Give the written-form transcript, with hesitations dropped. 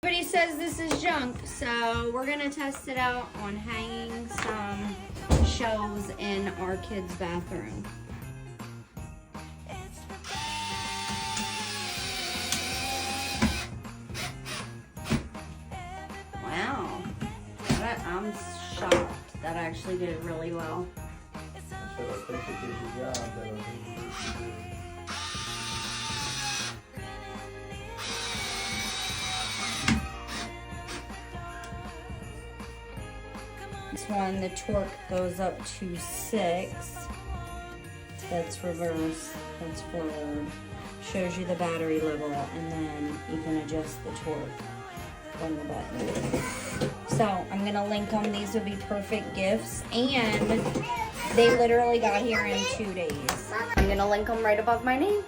Everybody says this is junk, so we're gonna test it out on hanging some shelves in our kids' bathroom. Wow, I'm shocked. That actually did really well. So I think it did the job that I think it did. This one, the torque goes up to 6. That's reverse, that's forward. Shows you the battery level, and then you can adjust the torque on the button. So I'm gonna link them. These would be perfect gifts, and they literally got here in 2 days. I'm gonna link them right above my name.